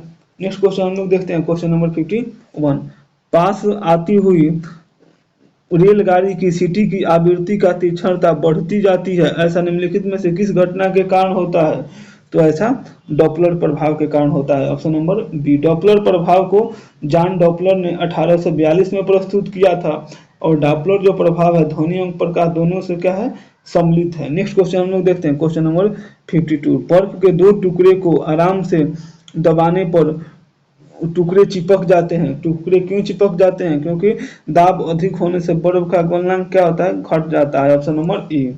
नेक्स्ट क्वेश्चन हम लोग देखते हैं, क्वेश्चन नंबर 51, पास आती हुई रेलगाड़ी की सीटी की आवृत्ति का तीक्ष्णता बढ़ती जाती है, ऐसा निम्नलिखित में से किस घटना के कारण होता है? तो ऐसा डॉपलर प्रभाव के कारण होता है, ऑप्शन नंबर बी। डॉपलर प्रभाव को जॉन डॉपलर ने 1842 में प्रस्तुत किया था और डॉपलर जो प्रभाव है ध्वनि एवं प्रकाश दोनों से क्या है? सम्मिलित है। नेक्स्ट क्वेश्चन हम लोग देखते हैं, क्वेश्चन नंबर 52, बर्फ के 2 टुकड़े को आराम से दबाने पर टुकड़े चिपक जाते हैं। टुकड़े क्यों चिपक जाते हैं? क्योंकि दाब अधिक होने से बर्फ का गलनांक क्या होता है? घट जाता है, ऑप्शन नंबर ए।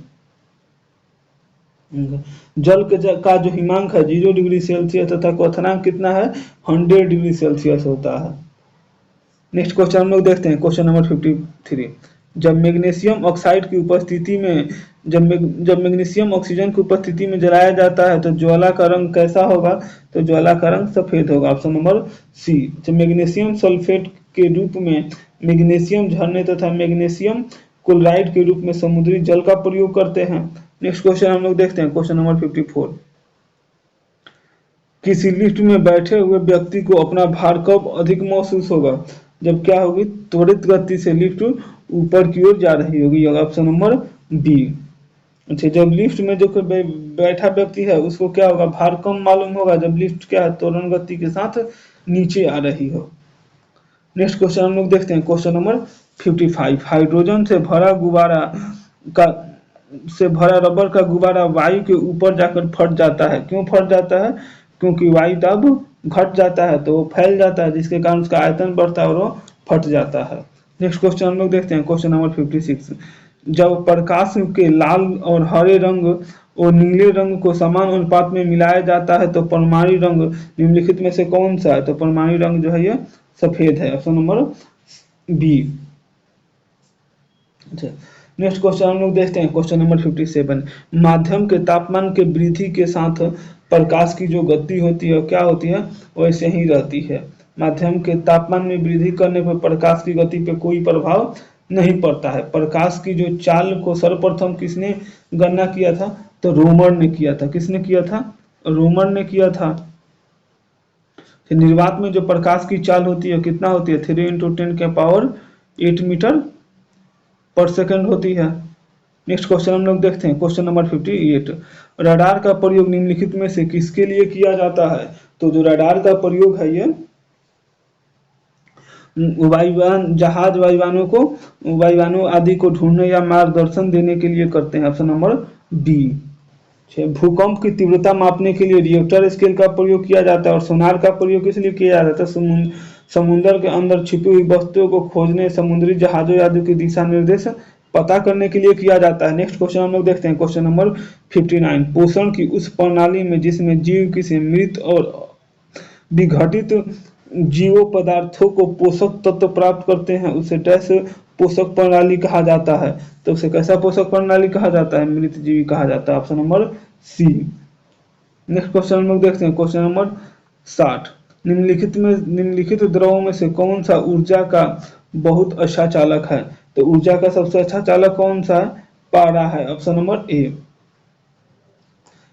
जल का जो हिमांक है 0 डिग्री सेल्सियस तथा क्वथनांक कितना है? 100 डिग्री सेल्सियस होता है। नेक्स्ट क्वेश्चन हम लोग देखते हैं, क्वेश्चन नंबर 53, जब मैग्नीशियम ऑक्साइड की उपस्थिति में जब मैग्नीशियम ऑक्सीजन की उपस्थिति में जलाया जाता है तो ज्वाला का रंग कैसा होगा? तो ज्वाला का रंग सफेद होगा, ऑप्शन नंबर सी। जब मैग्नीशियम सल्फेट के रूप में मैग्नीशियम झरने तथा मैग्नीशियम क्लोराइड के रूप में समुद्री जल का प्रयोग करते हैं। नेक्स्ट क्वेश्चन हम लोग देखते हैं, क्वेश्चन नंबर 54, किसी लिफ्ट में बैठे हुए व्यक्ति को अपना भार कब अधिक महसूस होगा? जब क्या होगी? त्वरित गति से लिफ्ट ऊपर की ओर जा रही होगी, ऑप्शन नंबर बी। अच्छा, जब लिफ्ट में जो बैठा व्यक्ति है उसको क्या होगा? भार कम मालूम होगा जब लिफ्ट क्या है? त्वरण गति के साथ नीचे आ रही हो। नेक्स्ट क्वेश्चन हम लोग देखते हैं, क्वेश्चन नंबर 55, हाइड्रोजन से भरा रबर का गुब्बारा वायु के ऊपर जाकर फट जाता है। क्यों फट जाता है? क्योंकि वायु दाब घट जाता है तो वो फैल जाता है, जिसके कारण उसका आयतन बढ़ता है और वो फट जाता है। नेक्स्ट क्वेश्चन हम लोग देखते हैं, क्वेश्चन नंबर 56, जब प्रकाश के लाल और हरे रंग और नीले रंग को समान अनुपात में मिलाया जाता है तो परमाणु रंग निम्नलिखित में से कौन सा है? तो परमाणु रंग जो है ये सफेद है, ऑप्शन नंबर बी। अच्छा, नेक्स्ट क्वेश्चन हम लोग देखते हैं, क्वेश्चन नंबर 57, माध्यम के तापमान के वृद्धि के साथ प्रकाश की जो गति होती है क्या होती है? वैसे ही रहती है। माध्यम के तापमान में वृद्धि करने पर प्रकाश की गति पे कोई प्रभाव नहीं पड़ता है। प्रकाश की जो चाल को सर्वप्रथम किसने गणना किया था? तो रोमर ने किया था। किसने किया था? रोमर ने किया था। निर्वात में जो प्रकाश की चाल होती है कितना होती है? 3 × 10⁸ मीटर पर सेकंड होती है। नेक्स्ट क्वेश्चन हम लोग देखते हैं, क्वेश्चन नंबर 58, रडार का प्रयोग निम्नलिखित में से किसके लिए किया जाता है? तो जो रडार का प्रयोग है ये वायुयानों आदि को ढूंढने या मार्गदर्शन देने के लिए करते हैं, ऑप्शन नंबर बी। भूकंप की तीव्रता मापने के लिए रिएक्टर स्केल का प्रयोग किया जाता है और सोनार का प्रयोग किस लिए किया जाता है? समुद्र के अंदर छिपी हुई वस्तुओं को खोजने, समुद्री जहाजों आदि की दिशा निर्देश पता करने के लिए किया जाता है। नेक्स्ट क्वेश्चन हम लोग देखते हैं, क्वेश्चन नंबर 59। पोषण की उस प्रणाली में जिसमें जीव किसी मृत और विघटित जीवो पदार्थों को पोषक तत्व प्राप्त करते हैं, उसे डैश पोषक प्रणाली कहा जाता है। तो उसे कैसा पोषक प्रणाली कहा जाता है? मृत जीवी कहा जाता है। Option number C. Next question हम लोग देखते हैं, क्वेश्चन नंबर 60। निम्नलिखित द्रवों में से कौन सा ऊर्जा का बहुत अच्छा चालक है? तो ऊर्जा का सबसे अच्छा चालक कौन सा है? पारा है। Option number A.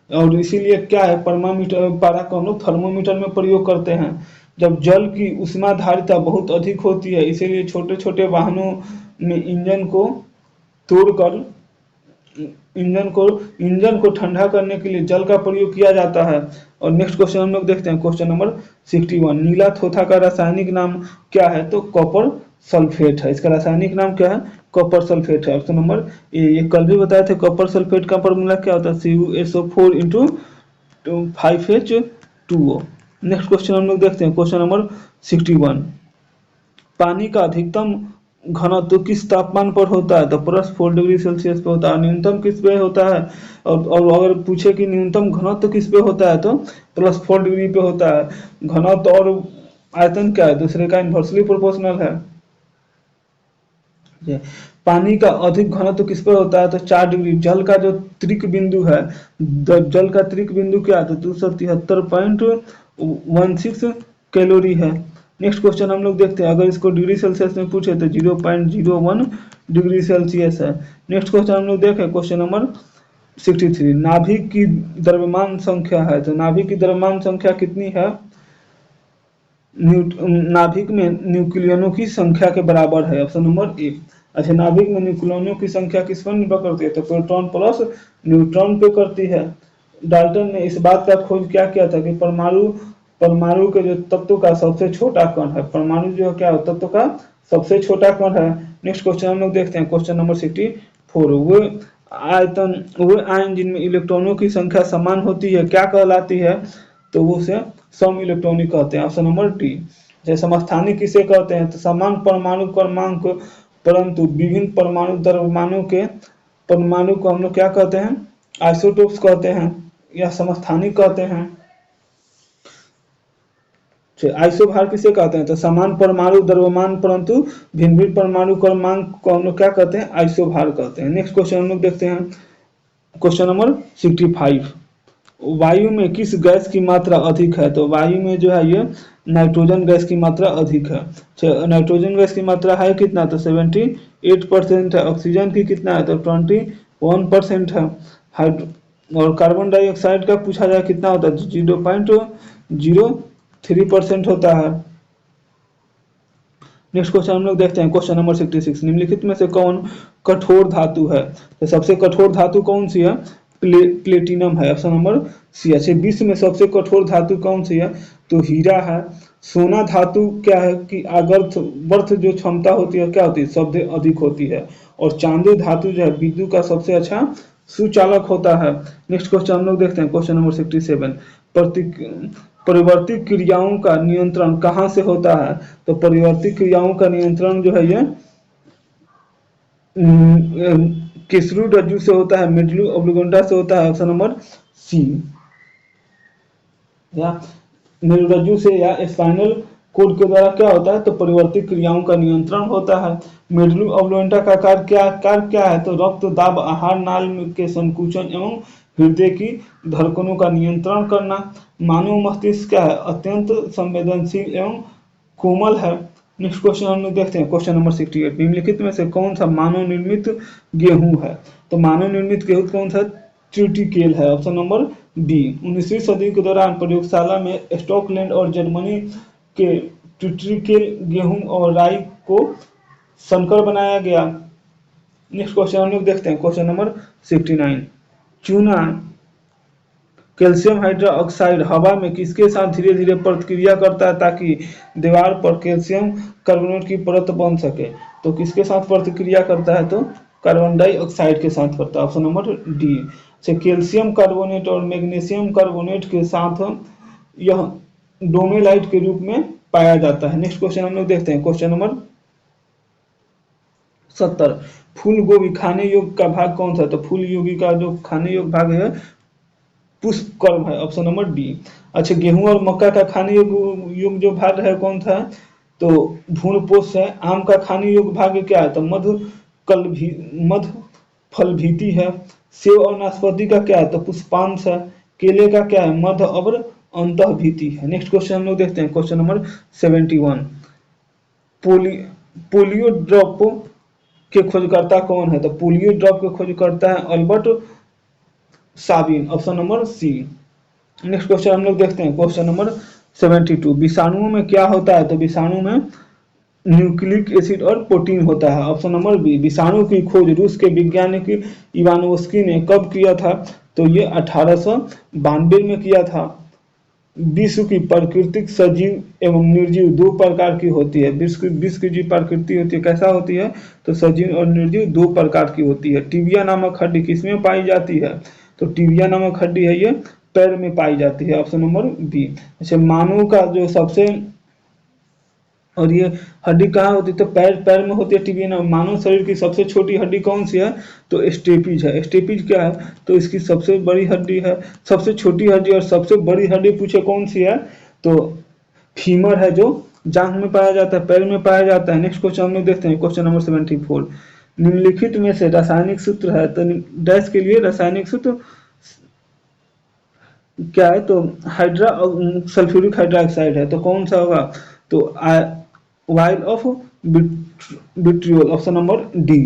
और इसीलिए क्या है, थर्मामीटर, पारा को हम लोग थर्मोमीटर में प्रयोग करते हैं। जब जल की उष्मा धारिता बहुत अधिक होती है, इसीलिए छोटे छोटे वाहनों में तोड़कर इंजन को ठंडा करने के लिए जल का प्रयोग किया जाता है। और नेक्स्ट क्वेश्चन हम लोग देखते हैं, क्वेश्चन नंबर 61। नीला थोथा का रासायनिक नाम क्या है? तो कॉपर सल्फेट है। इसका रासायनिक नाम क्या है? कॉपर सल्फेट है। Option number A. ये कल भी बताए थे, कॉपर सल्फेट का फॉर्मूला क्या होता है? CuSO4 into 5H2O। Next question हम लोग देखते हैं, क्वेश्चन नंबर 61। पानी का अधिकतम घनत्व किस तापमान पर होता है? तो +4 डिग्री सेल्सियस पे होता है। न्यूनतम किस पे होता है? और अगर पूछे कि न्यूनतम घनत्व किस पे होता है, तो +4 डिग्री पे होता है। घनत्व और आयतन क्या है? दूसरे का इन्वर्सली प्रोपोर्शनल है। पानी का अधिक घनत्व किस पे होता है? तो 4 डिग्री। जल का जो त्रिक बिंदु है, जल का त्रिक बिंदु क्या है? तो 273.16 कैलोरी है। नेक्स्ट क्वेश्चन हम लोग देखते हैं, अगर इसको डिग्री सेल्सियस में पूछे तो 0.01 डिग्री सेल्सियस है। नेक्स्ट क्वेश्चन हम लोग देखें, क्वेश्चन नंबर 63। नाभिक की द्रव्यमान संख्या है, तो नाभिक की द्रव्यमान संख्या कितनी है? नाभिक में न्यूक्लियनों की संख्या के बराबर है। Option number A. अच्छा, नाभिक में न्यूक्लियनों की संख्या किस पर निर्भर करती है? तो प्रोटॉन प्लस न्यूट्रॉन पे करती है। डाल्टन ने इस बात का खोज क्या किया था कि परमाणु के जो तत्व का सबसे छोटा कण है, परमाणु जो क्या है, तत्व का सबसे छोटा कण है। नेक्स्ट क्वेश्चन हम लोग देखते हैं, क्वेश्चन नंबर 64। वो आयन जिनमें इलेक्ट्रॉनों की संख्या समान होती है क्या कहलाती है? तो वो उसे सम इलेक्ट्रॉनिक कहते हैं। Option number D. जैसे समस्थानिक किसे कहते हैं? तो समान परमाणु क्रमांक परंतु विभिन्न परमाणु द्रव्यमानों के परमाणु को हम लोग क्या कहते हैं? आइसोटोप्स कहते हैं या समस्थानिक कहते हैं। आइसोभार किसे कहते हैं? तो समान परमाणु द्रव्यमान परंतु भिन्न भिन्न परमाणु क्रमांक को हम लोग क्या कहते हैं? आइसोभार कहते हैं। नेक्स्ट क्वेश्चन हम लोग देखते हैं, क्वेश्चन नंबर 65। वायु में किस गैस की मात्रा अधिक है? तो वायु में जो है ये नाइट्रोजन गैस की मात्रा अधिक है। नाइट्रोजन गैस की मात्रा है कितना? तो 78% है। ऑक्सीजन की कितना है? तो 21% है। और कार्बन डाइऑक्साइड का पूछा जाए कितना होता है? 0.03% होता है। नेक्स्ट क्वेश्चन हम लोग देखते हैं, क्वेश्चन नंबर 66। निम्नलिखित में से कौन कठोर धातु है? तो सबसे कठोर धातु कौन सी है? प्लेटिनम है। Option number C. अच्छा, विश्व में सबसे कठोर धातु कौन सी है? तो हीरा है। सोना धातु क्या है कि वर्थ जो क्षमता होती है क्या होती है? सबसे अधिक होती है। और चांदी धातु जो है विद्युत का सबसे अच्छा सुचालक होता है। नेक्स्ट क्वेश्चन हम लोग देखते हैं, क्वेश्चन नंबर 67। परिवर्तित क्रियाओं का नियंत्रण कहाँ से होता है? तो परिवर्तित क्रियाओं का नियंत्रण जो है ये केसरू रज्जु से होता है, मेडुला ऑब्लिंगुटा से होता है। Option number C. या मेरुरज्जु से या स्पाइनल कोड के द्वारा क्या होता है? तो परिवर्तित क्रियाओं का नियंत्रण होता है। मेडुला ऑब्लिंगुटा का कार्य क्या है? तो रक्त दाब, आहार नाल के संकुचन एवं हृदय की धड़कनों का नियंत्रण करना। मानव मस्तिष्क क्या है? अत्यंत संवेदनशील एवं कोमल है। नेक्स्ट क्वेश्चन हम लोग देखते हैं, क्वेश्चन नंबर 68। निम्नलिखित में से कौन सा मानव निर्मित गेहूं है? तो मानव निर्मित गेहूं कौन सा? ट्यूटिकेल है। Option number D. 19वीं सदी के दौरान प्रयोगशाला में स्कॉटलैंड और जर्मनी के ट्यूटिकेल गेहूं और राई को संकर बनाया गया। नेक्स्ट क्वेश्चन हम लोग देखते हैं, क्वेश्चन नंबर 69। चूना कैल्शियम हाइड्रोक्साइड हवा में किसके साथ धीरे धीरे प्रतिक्रिया करता है ताकि दीवार पर कैल्शियम कार्बोनेट की परत बन सके? तो किसके साथ प्रतिक्रिया करता है? तो कार्बन डाइऑक्साइड के साथ करता है। Option number D. से कैल्शियम कार्बोनेट और मैग्नीशियम कार्बोनेट के साथ यह डोमेलाइट के रूप में पाया जाता है। नेक्स्ट क्वेश्चन हम लोग देखते हैं, क्वेश्चन नंबर 70। फूल गोभी खाने योग्य का भाग कौन सा है? तो फूल गोभी का जो खाने योग्य भाग है पुष्पकर्म है, ऑप्शन नंबर डी। अच्छा, गेहूं और मक्का का खाने योग्य जो भाग है कौन सा है? तो भ्रूणपोष है। आम का खाने योग्य भाग क्या है? तो मध्य फल भीति है। सेब और नाशपाती का क्या है? तो पुष्पांश है। केले का क्या है? मध्य और अंतः भीति है। नेक्स्ट क्वेश्चन हम लोग देखते हैं, क्वेश्चन नंबर 71। पोली पोलियो ड्रॉप के खोजकर्ता कौन है? तो पोलियो ड्रॉप के खोजकर्ता है Albert Sabin, option number C. Next question हम लोग देखते हैं, क्वेश्चन नंबर 72। विषाणुओं में क्या होता है? तो विषाणु में न्यूक्लिक एसिड और प्रोटीन होता है, ऑप्शन नंबर बी। विषाणु की खोज रूस के वैज्ञानिक इवानोव्स्की ने कब किया था? तो ये 1892 में किया था। विश्व की प्राकृतिक सजीव एवं निर्जीव दो प्रकार की होती है। विश्व की जो प्रकृति होती है कैसा होती है? तो सजीव और निर्जीव दो प्रकार की होती है। टिबिया नामक हड्डी किसमें पाई जाती है? तो टिबिया नामक हड्डी है ये पैर में पाई जाती है, ऑप्शन नंबर बी। अच्छा, मानव का जो सबसे, और ये हड्डी कहाँ होती है? तो पैर में होती है टिबिया नाम। मानव शरीर की सबसे छोटी हड्डी कौन सी है? तो स्टेपीज है। स्टेपीज क्या है? तो इसकी सबसे बड़ी हड्डी है। सबसे छोटी हड्डी और सबसे बड़ी हड्डी पूछे कौन सी है? तो फीमर है, जो जांघ में पाया जाता है, पैर में पाया जाता है। नेक्स्ट क्वेश्चन हम लोग देखते हैं, क्वेश्चन नंबर 74। निम्नलिखित में से रासायनिक सूत्र है, तो डैश के लिए रासायनिक सूत्र क्या है? तो सल्फ्यूरिक हाइड्रोक्साइड है, तो कौन सा होगा? तो while of vitriol, option number D.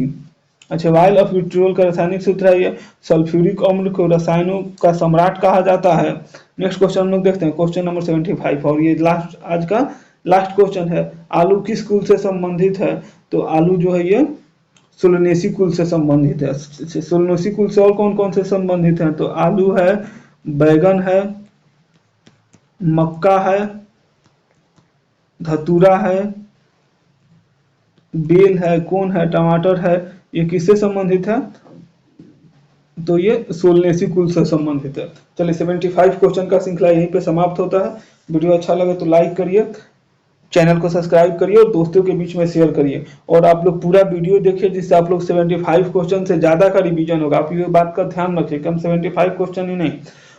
अच्छा, वाइल ऑफ विट्रियोल का रासायनिक सूत्र है ये। सल्फ्यूरिक अम्ल को रसायनों का सम्राट कहा जाता है। नेक्स्ट क्वेश्चन हम लोग देखते हैं, क्वेश्चन नंबर 75, और ये लास्ट, आज का लास्ट क्वेश्चन है। आलू किस कुल से संबंधित है? तो आलू जो है ये सोलनेसी कुल से संबंधित है। सोलनेसी कुल से और कौन कौन से संबंधित है? तो आलू है, बैगन है, मक्का है, धतूरा है, बेल है, कौन है, टमाटर है। ये किससे संबंधित है? तो ये सोलनेसी कुल से संबंधित है। चलिए, 75 क्वेश्चन का श्रृंखला यहीं पे समाप्त होता है। वीडियो अच्छा लगे तो लाइक करिए, चैनल को सब्सक्राइब करिए और दोस्तों के बीच में शेयर करिए। और आप लोग पूरा वीडियो देखिए, जिससे आप लोग 75 क्वेश्चन से ज़्यादा का रिवीजन होगा। आप ये बात का ध्यान रखिए कि हम 75 क्वेश्चन ही नहीं,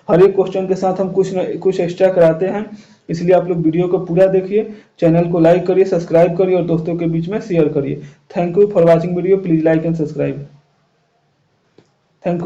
हर एक क्वेश्चन के साथ हम कुछ न कुछ एक्स्ट्रा कराते हैं। इसलिए आप लोग वीडियो को पूरा देखिए, चैनल को लाइक करिए, सब्सक्राइब करिए और दोस्तों के बीच में शेयर करिए। Thank you for watching video. Please like and subscribe.